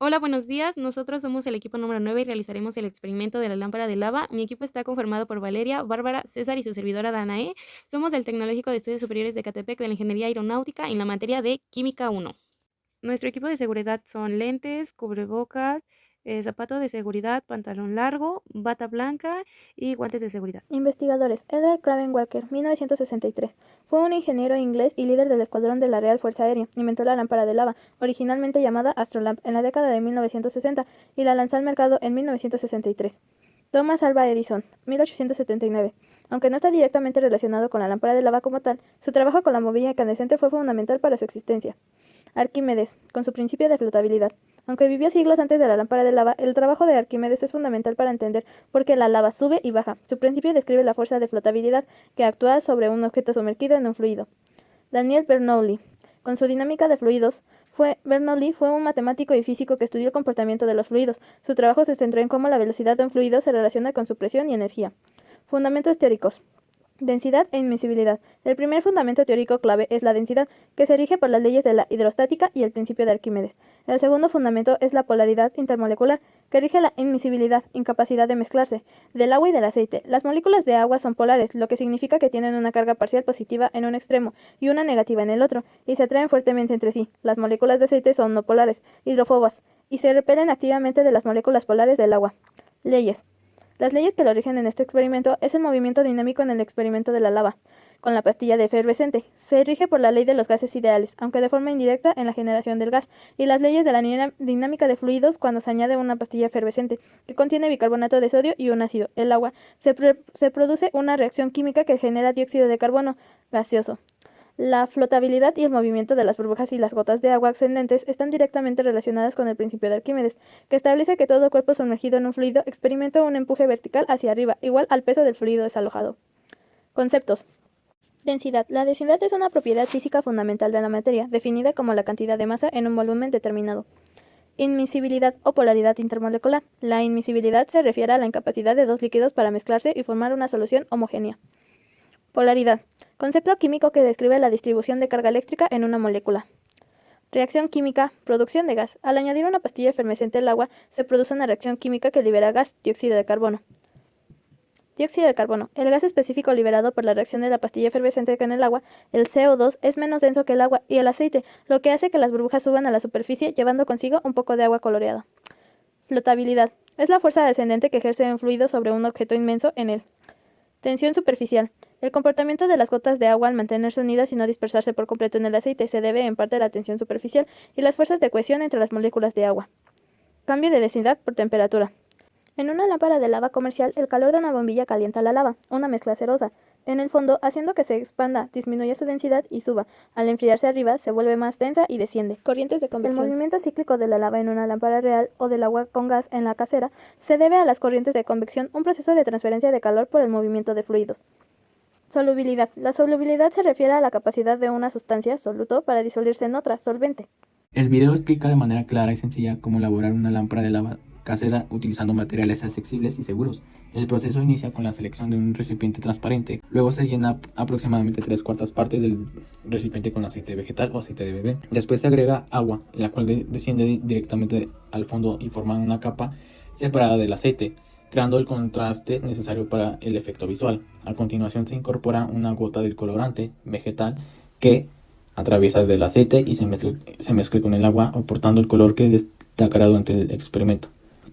Hola, buenos días. Nosotros somos el equipo número 9 y realizaremos el experimento de la lámpara de lava. Mi equipo está conformado por Valeria, Bárbara, César y su servidora Danae. Somos del Tecnológico de Estudios Superiores de Catepec de la Ingeniería Aeronáutica en la materia de Química 1. Nuestro equipo de seguridad son lentes, cubrebocas, zapato de seguridad, pantalón largo, bata blanca y guantes de seguridad. Investigadores: Edward Craven Walker, 1963. Fue un ingeniero inglés y líder del escuadrón de la Real Fuerza Aérea. Inventó la lámpara de lava, originalmente llamada Astrolamp, en la década de 1960 y la lanzó al mercado en 1963. Thomas Alva Edison, 1879. Aunque no está directamente relacionado con la lámpara de lava como tal, su trabajo con la bombilla incandescente fue fundamental para su existencia. Arquímedes, con su principio de flotabilidad. Aunque vivió siglos antes de la lámpara de lava, el trabajo de Arquímedes es fundamental para entender por qué la lava sube y baja. Su principio describe la fuerza de flotabilidad que actúa sobre un objeto sumergido en un fluido. Daniel Bernoulli, con su dinámica de fluidos, Bernoulli fue un matemático y físico que estudió el comportamiento de los fluidos. Su trabajo se centró en cómo la velocidad de un fluido se relaciona con su presión y energía. Fundamentos teóricos. Densidad e inmisibilidad. El primer fundamento teórico clave es la densidad, que se rige por las leyes de la hidrostática y el principio de Arquímedes. El segundo fundamento es la polaridad intermolecular, que rige la inmisibilidad, incapacidad de mezclarse, del agua y del aceite. Las moléculas de agua son polares, lo que significa que tienen una carga parcial positiva en un extremo y una negativa en el otro, y se atraen fuertemente entre sí. Las moléculas de aceite son no polares, hidrófobas, y se repelen activamente de las moléculas polares del agua. Leyes. Las leyes que lo rigen en este experimento es el movimiento dinámico en el experimento de la lava, con la pastilla de efervescente. Se rige por la ley de los gases ideales, aunque de forma indirecta en la generación del gas, y las leyes de la dinámica de fluidos cuando se añade una pastilla efervescente, que contiene bicarbonato de sodio y un ácido, el agua. Se produce una reacción química que genera dióxido de carbono gaseoso. La flotabilidad y el movimiento de las burbujas y las gotas de agua ascendentes están directamente relacionadas con el principio de Arquímedes, que establece que todo cuerpo sumergido en un fluido experimenta un empuje vertical hacia arriba, igual al peso del fluido desalojado. Conceptos. Densidad. La densidad es una propiedad física fundamental de la materia, definida como la cantidad de masa en un volumen determinado. Inmisibilidad o polaridad intermolecular. La inmisibilidad se refiere a la incapacidad de dos líquidos para mezclarse y formar una solución homogénea. Polaridad. Concepto químico que describe la distribución de carga eléctrica en una molécula. Reacción química. Producción de gas. Al añadir una pastilla efervescente al agua, se produce una reacción química que libera gas, dióxido de carbono. Dióxido de carbono. El gas específico liberado por la reacción de la pastilla efervescente con el agua, el CO2, es menos denso que el agua y el aceite, lo que hace que las burbujas suban a la superficie llevando consigo un poco de agua coloreada. Flotabilidad. Es la fuerza descendente que ejerce un fluido sobre un objeto inmenso en él. Tensión superficial. El comportamiento de las gotas de agua al mantenerse unidas y no dispersarse por completo en el aceite se debe en parte a la tensión superficial y las fuerzas de cohesión entre las moléculas de agua. Cambio de densidad por temperatura. En una lámpara de lava comercial, el calor de una bombilla calienta la lava, una mezcla cerosa, en el fondo, haciendo que se expanda, disminuya su densidad y suba. Al enfriarse arriba, se vuelve más densa y desciende. Corrientes de convección. El movimiento cíclico de la lava en una lámpara real o del agua con gas en la casera se debe a las corrientes de convección, un proceso de transferencia de calor por el movimiento de fluidos. Solubilidad. La solubilidad se refiere a la capacidad de una sustancia, soluto, para disolverse en otra, solvente. El video explica de manera clara y sencilla cómo elaborar una lámpara de lava casera utilizando materiales accesibles y seguros. El proceso inicia con la selección de un recipiente transparente, luego se llena aproximadamente 3/4 partes del recipiente con aceite vegetal o aceite de bebé. Después se agrega agua, la cual desciende directamente al fondo y forma una capa separada del aceite, creando el contraste necesario para el efecto visual. A continuación se incorpora una gota del colorante vegetal que atraviesa del aceite y se mezcla con el agua, aportando el color que destacará durante el experimento.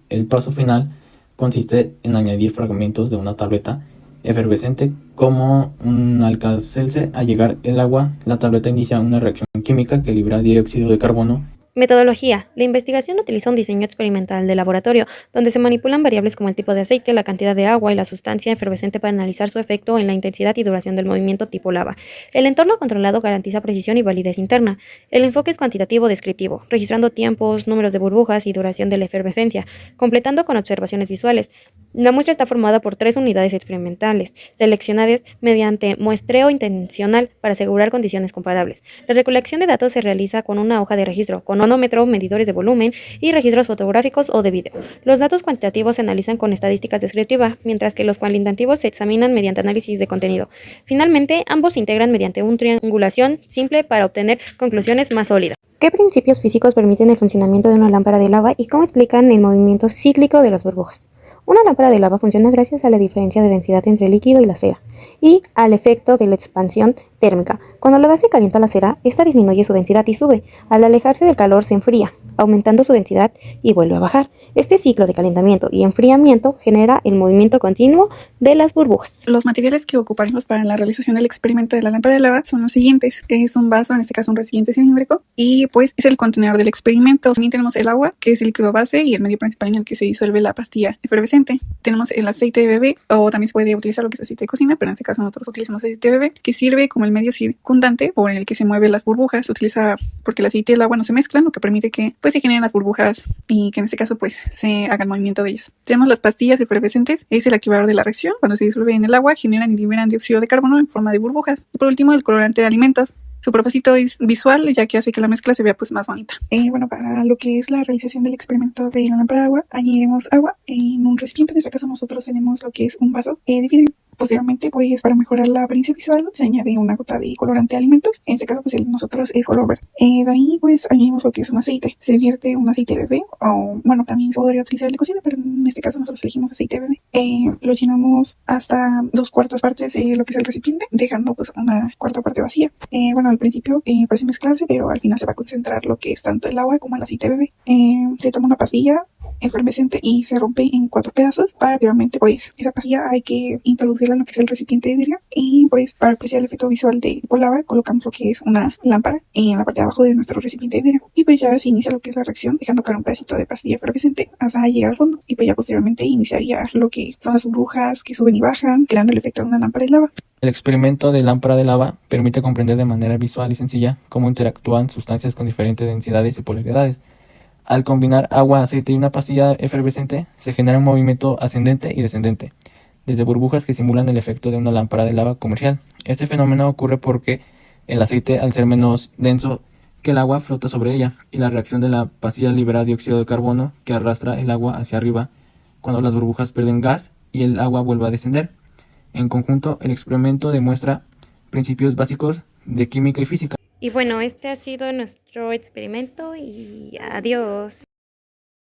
El paso final consiste en añadir fragmentos de una tableta efervescente como un Alka-Seltzer. Al llegar el agua, la tableta inicia una reacción química que libera dióxido de carbono. Metodología. La investigación utiliza un diseño experimental de laboratorio, donde se manipulan variables como el tipo de aceite, la cantidad de agua y la sustancia efervescente para analizar su efecto en la intensidad y duración del movimiento tipo lava. El entorno controlado garantiza precisión y validez interna. El enfoque es cuantitativo descriptivo, registrando tiempos, números de burbujas y duración de la efervescencia, completando con observaciones visuales. La muestra está formada por 3 unidades experimentales, seleccionadas mediante muestreo intencional para asegurar condiciones comparables. La recolección de datos se realiza con una hoja de registro, con manómetro, medidores de volumen y registros fotográficos o de video. Los datos cuantitativos se analizan con estadísticas descriptivas, mientras que los cualitativos se examinan mediante análisis de contenido. Finalmente, ambos se integran mediante una triangulación simple para obtener conclusiones más sólidas. ¿Qué principios físicos permiten el funcionamiento de una lámpara de lava y cómo explican el movimiento cíclico de las burbujas? Una lámpara de lava funciona gracias a la diferencia de densidad entre el líquido y la cera y al efecto de la expansión térmica. Cuando la base calienta la cera, esta disminuye su densidad y sube. Al alejarse del calor se enfría, aumentando su densidad y vuelve a bajar. Este ciclo de calentamiento y enfriamiento genera el movimiento continuo de las burbujas. Los materiales que ocuparemos para la realización del experimento de la lámpara de lava son los siguientes. Es un vaso, en este caso un recipiente cilíndrico, y pues es el contenedor del experimento. También tenemos el agua, que es el líquido base y el medio principal en el que se disuelve la pastilla efervescente. Tenemos el aceite de bebé, o también se puede utilizar lo que es aceite de cocina, pero en este caso nosotros utilizamos aceite de bebé, que sirve como el medio circundante por el que se mueven las burbujas. Se utiliza porque el aceite y el agua no se mezclan, lo que permite que pues se generen las burbujas y que en este caso pues se haga el movimiento de ellas. Tenemos las pastillas efervescentes, es el activador de la reacción. Cuando se disuelve en el agua generan y liberan dióxido de carbono en forma de burbujas. Y por último, el colorante de alimentos. Su propósito es visual, ya que hace que la mezcla se vea pues más bonita. Bueno, para lo que es la realización del experimento de la lámpara de agua, añadiremos agua en un recipiente. En este caso nosotros tenemos lo que es un vaso de vidrio. Posteriormente, pues para mejorar la apariencia visual, se añade una gota de colorante de alimentos. En este caso, pues nosotros es color verde. De ahí, pues añadimos lo que es un aceite. Se vierte un aceite de bebé, o bueno, también se podría utilizar el de cocina, pero en este caso nosotros elegimos aceite de bebé. Lo llenamos hasta 2/4 partes de lo que es el recipiente, dejando pues una cuarta parte vacía. Bueno, al principio parece mezclarse, pero al final se va a concentrar lo que es tanto el agua como el aceite de bebé. Se toma una pastilla efervescente y se rompe en 4 pedazos. Para realmente pues esa pastilla hay que introducirla en lo que es el recipiente de vidrio, y pues para apreciar el efecto visual de lava colocamos lo que es una lámpara en la parte de abajo de nuestro recipiente de vidrio, y pues ya se inicia lo que es la reacción, dejando caer un pedacito de pastilla efervescente hasta llegar al fondo, y pues ya posteriormente iniciaría lo que son las burbujas que suben y bajan, creando el efecto de una lámpara de lava. El experimento de lámpara de lava permite comprender de manera visual y sencilla cómo interactúan sustancias con diferentes densidades y polaridades. Al combinar agua, aceite y una pastilla efervescente, se genera un movimiento ascendente y descendente, desde burbujas que simulan el efecto de una lámpara de lava comercial. Este fenómeno ocurre porque el aceite, al ser menos denso que el agua, flota sobre ella, y la reacción de la pastilla libera dióxido de carbono que arrastra el agua hacia arriba cuando las burbujas pierden gas y el agua vuelve a descender. En conjunto, el experimento demuestra principios básicos de química y física. Y bueno, este ha sido nuestro experimento y adiós.